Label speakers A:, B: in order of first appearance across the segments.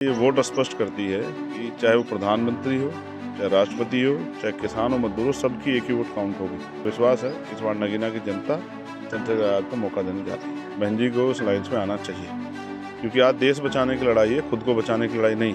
A: ये वोट स्पष्ट करती है कि चाहे वो प्रधानमंत्री हो, चाहे राष्ट्रपति हो, चाहे किसान हो, मजदूर हो, सबकी एक ही वोट काउंट होगी। विश्वास है इस बार नगीना की जनता चंद्रशेखर आजाद को मौका देने जा रही है। बहन जी को इस लाइन्स में आना चाहिए, क्योंकि आज देश बचाने की लड़ाई है, खुद को बचाने की लड़ाई नहीं।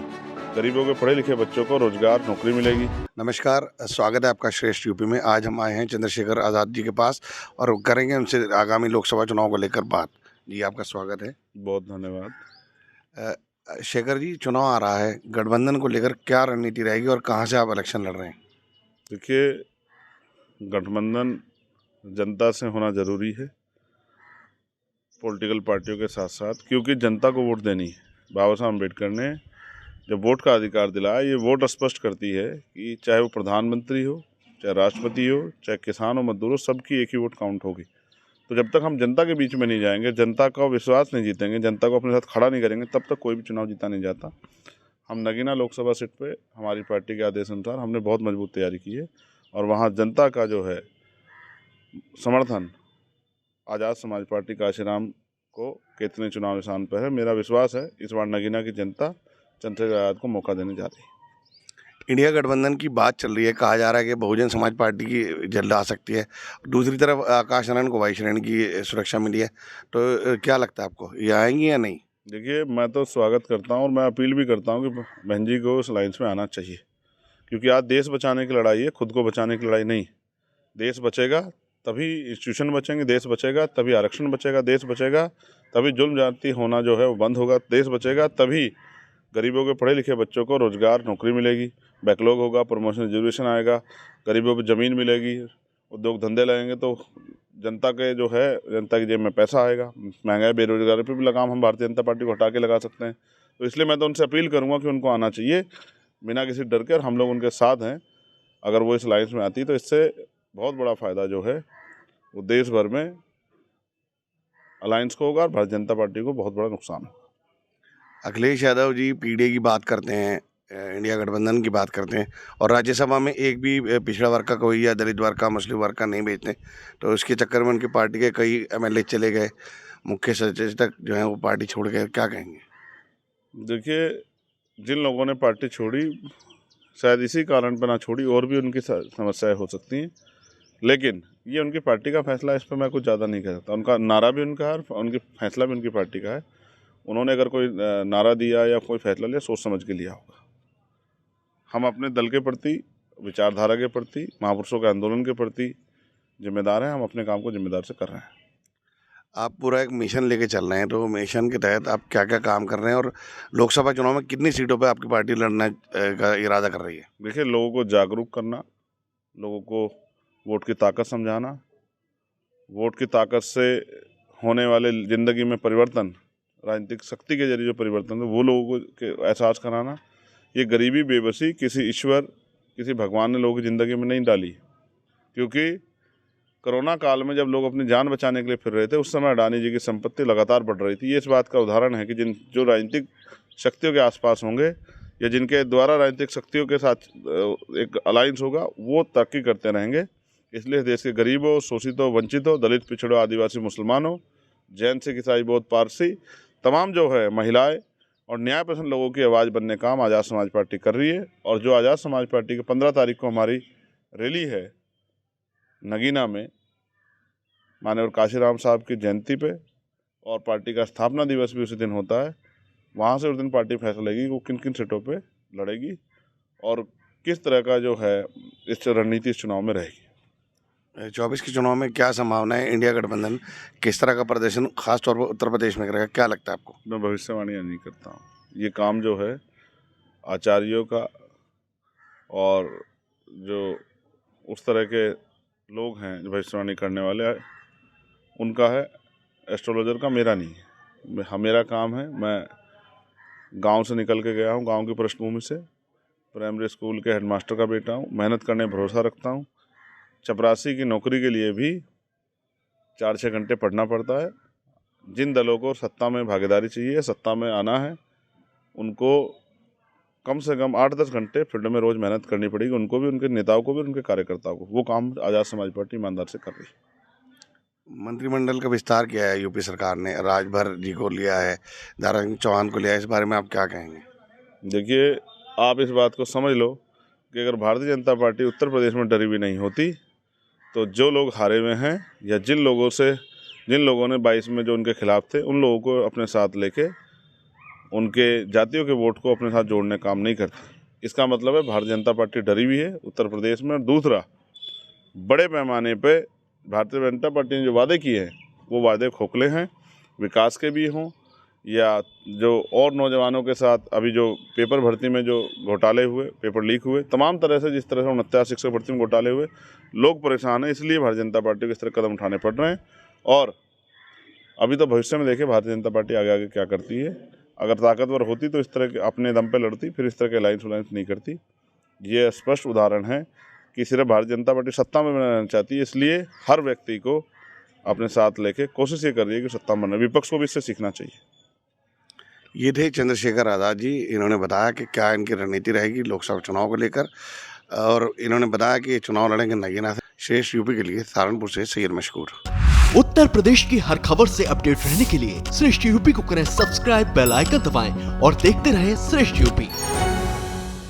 A: गरीबों के पढ़े लिखे बच्चों को रोजगार, नौकरी मिलेगी।
B: नमस्कार, स्वागत है आपका श्रेष्ठ यूपी में। आज हम आए हैं चंद्रशेखर आज़ाद जी के पास और करेंगे उनसे आगामी लोकसभा चुनाव को लेकर बात। जी, आपका स्वागत है।
A: बहुत धन्यवाद।
B: शेखर जी, चुनाव आ रहा है, गठबंधन को लेकर क्या रणनीति रहेगी और कहाँ से आप इलेक्शन लड़ रहे हैं?
A: देखिए, गठबंधन जनता से होना जरूरी है, पॉलिटिकल पार्टियों के साथ साथ, क्योंकि जनता को वोट देनी है। बाबा साहब अम्बेडकर ने जब वोट का अधिकार दिलाया, ये वोट स्पष्ट करती है कि चाहे वो प्रधानमंत्री हो, चाहे राष्ट्रपति हो, चाहे किसान हो, मजदूर हो, सबकी एक ही वोट काउंट होगी। तो जब तक हम जनता के बीच में नहीं जाएंगे, जनता का विश्वास नहीं जीतेंगे, जनता को अपने साथ खड़ा नहीं करेंगे, तब तक कोई भी चुनाव जीता नहीं जाता। हम नगीना लोकसभा सीट पे हमारी पार्टी के आदेश अनुसार हमने बहुत मजबूत तैयारी की है, और वहाँ जनता का जो है समर्थन आज़ाद समाज पार्टी काशीराम को के इतने चुनाव निशान पर है। मेरा विश्वास है इस बार नगीना की जनता चंद्रशेखर आजाद को मौका देने जा रही है।
B: इंडिया गठबंधन की बात चल रही है, कहा जा रहा है कि बहुजन समाज पार्टी की जल्द आ सकती है। दूसरी तरफ आकाश आनंद को वाई श्रेणी की सुरक्षा मिली है, तो क्या लगता है आपको, ये आएंगी या नहीं?
A: देखिए, मैं तो स्वागत करता हूँ और मैं अपील भी करता हूँ कि बहन जी को इस लाइन्स में आना चाहिए, क्योंकि आज देश बचाने की लड़ाई है, खुद को बचाने की लड़ाई नहीं। देश बचेगा तभी इंस्टीट्यूशन बचेंगे, देश बचेगा तभी आरक्षण बचेगा, देश बचेगा तभी जुल्म जाति होना जो है वो बंद होगा, देश बचेगा तभी गरीबों के पढ़े लिखे बच्चों को रोजगार, नौकरी मिलेगी, बैकलॉग होगा, प्रमोशन रिजर्वेशन आएगा, गरीबों को ज़मीन मिलेगी, उद्योग धंधे लगेंगे तो जनता के जो है जनता की जेब में पैसा आएगा। महंगाई बेरोजगारी पर भी लगाम हम भारतीय जनता पार्टी को हटा के लगा सकते हैं। तो इसलिए मैं तो उनसे अपील करूँगा कि उनको आना चाहिए बिना किसी डर के, और हम लोग उनके साथ हैं। अगर वो इस लाइन्स में आती तो इससे बहुत बड़ा फ़ायदा जो है वो देश भर में अलायंस को होगा और भारतीय जनता पार्टी को बहुत बड़ा नुकसान होगा।
B: अखिलेश यादव जी पीडीए की बात करते हैं, इंडिया गठबंधन की बात करते हैं, और राज्यसभा में एक भी पिछड़ा वर्ग का कोई या दलित वर्ग का, मुस्लिम वर्ग का नहीं भेजते। तो इसके चक्कर में उनकी पार्टी के कई एमएलए चले गए, मुख्य सचेतक जो हैं वो पार्टी छोड़ गए। क्या कहेंगे?
A: देखिए, जिन लोगों ने पार्टी छोड़ी, शायद इसी कारण पर ना छोड़ी, और भी उनकी समस्याएं हो सकती हैं, लेकिन ये उनकी पार्टी का फैसला है, इस पर मैं कुछ ज़्यादा नहीं कह सकता। उनका नारा भी उनका है और उनकी फैसला भी उनकी पार्टी का है। उन्होंने अगर कोई नारा दिया या कोई फैसला लिया, सोच समझ के लिया होगा। हम अपने दल के प्रति, विचारधारा के प्रति, महापुरुषों के आंदोलन के प्रति जिम्मेदार हैं। हम अपने काम को जिम्मेदार से कर रहे हैं।
B: आप पूरा एक मिशन लेके चल रहे हैं, तो मिशन के तहत आप क्या क्या काम कर रहे हैं और लोकसभा चुनाव में कितनी सीटों पे आपकी पार्टी लड़ना का इरादा कर रही है?
A: देखिए, लोगों को जागरूक करना, लोगों को वोट की ताकत समझाना, वोट की ताकत से होने वाले ज़िंदगी में परिवर्तन, राजनीतिक शक्ति के जरिए जो परिवर्तन है वो लोगों को के एहसास कराना। ये गरीबी, बेबसी किसी ईश्वर, किसी भगवान ने लोगों की ज़िंदगी में नहीं डाली, क्योंकि कोरोना काल में जब लोग अपनी जान बचाने के लिए फिर रहे थे, उस समय अडानी जी की संपत्ति लगातार बढ़ रही थी। ये इस बात का उदाहरण है कि जो राजनीतिक शक्तियों के आसपास होंगे या जिनके द्वारा राजनीतिक शक्तियों के साथ एक अलायंस होगा, वो तरक्की करते रहेंगे। इसलिए देश के गरीबों, शोषितों, वंचितों, दलित, पिछड़ों, आदिवासी, मुसलमानों, जैन, सिख, ईसाई, बौद्ध, पारसी, तमाम जो है महिलाएं और न्याय पसंद लोगों की आवाज़ बनने का काम आज़ाद समाज पार्टी कर रही है। और जो आज़ाद समाज पार्टी के 15 तारीख को हमारी रैली है नगीना में, माननीय काशीराम साहब की जयंती पे, और पार्टी का स्थापना दिवस भी उसी दिन होता है, वहाँ से उस दिन पार्टी फैसला लेगी वो किन किन सीटों पे लड़ेगी और किस तरह का जो है इस रणनीति इस चुनाव में रहेगी।
B: 24 के चुनाव में क्या संभावना है? इंडिया गठबंधन किस तरह का प्रदर्शन खासतौर पर उत्तर प्रदेश में करेगा, क्या लगता है आपको?
A: मैं भविष्यवाणी नहीं करता हूँ। ये काम जो है आचार्यों का और जो उस तरह के लोग हैं जो भविष्यवाणी करने वाले, उनका है, एस्ट्रोलॉजर का, मेरा नहीं है। मेरा काम है, मैं गांव से निकल के गया हूं, गांव की पृष्ठभूमि से, प्राइमरी स्कूल के हेडमास्टर का बेटा हूं, मेहनत करने भरोसा रखता हूं। चपरासी की नौकरी के लिए भी 4-6 घंटे पढ़ना पड़ता है। जिन दलों को सत्ता में भागीदारी चाहिए, सत्ता में आना है, उनको कम से कम 8-10 घंटे फील्ड में रोज़ मेहनत करनी पड़ेगी, उनको भी, उनके नेताओं को भी, उनके कार्यकर्ताओं को। वो काम आज़ाद समाज पार्टी ईमानदार से कर रही है।
B: मंत्रिमंडल का विस्तार किया है यूपी सरकार ने, राजभर जी को लिया है, दारा सिंह चौहान को लिया है, इस बारे में आप क्या कहेंगे?
A: देखिए, आप इस बात को समझ लो कि अगर भारतीय जनता पार्टी उत्तर प्रदेश में डरी हुई नहीं होती तो जो लोग हारे हुए हैं या जिन लोगों ने 22 में जो उनके खिलाफ थे उन लोगों को अपने साथ लेके उनके जातियों के वोट को अपने साथ जोड़ने काम नहीं करती। इसका मतलब है भारतीय जनता पार्टी डरी हुई है उत्तर प्रदेश में। और दूसरा, बड़े पैमाने पे भारतीय जनता पार्टी ने जो वादे किए हैं वो वादे खोखले हैं, विकास के भी हों या जो और नौजवानों के साथ अभी जो पेपर भर्ती में जो घोटाले हुए, पेपर लीक हुए, तमाम तरह से जिस तरह से 69 शिक्षक भर्ती में घोटाले हुए, लोग परेशान हैं। इसलिए भारतीय जनता पार्टी को इस तरह कदम उठाने पड़ रहे हैं। और अभी तो भविष्य में देखें भारतीय जनता पार्टी आगे आगे क्या करती है। अगर ताकतवर होती तो इस तरह के अपने दम पे लड़ती, फिर इस तरह के अलायंस नहीं करती। ये स्पष्ट उदाहरण है कि सिर्फ भारतीय जनता पार्टी सत्ता में रहना चाहती है, इसलिए हर व्यक्ति को अपने साथ लेके कोशिश ये कर रही है कि सत्ता में बने। विपक्ष को भी इससे सीखना चाहिए।
B: ये थे चंद्रशेखर आज़ाद जी। इन्होंने बताया कि क्या इनकी रणनीति रहेगी लोकसभा चुनाव को लेकर, और इन्होंने बताया कि ये चुनाव लड़ेंगे नगीना से। श्रेष्ठ यूपी के लिए सहारनपुर से सैयद मशकूर।
C: उत्तर प्रदेश की हर खबर से अपडेट रहने के लिए श्रेष्ठ यूपी को करें सब्सक्राइब, बेल आइकन दबाएं और देखते रहें श्रेष्ठ यूपी।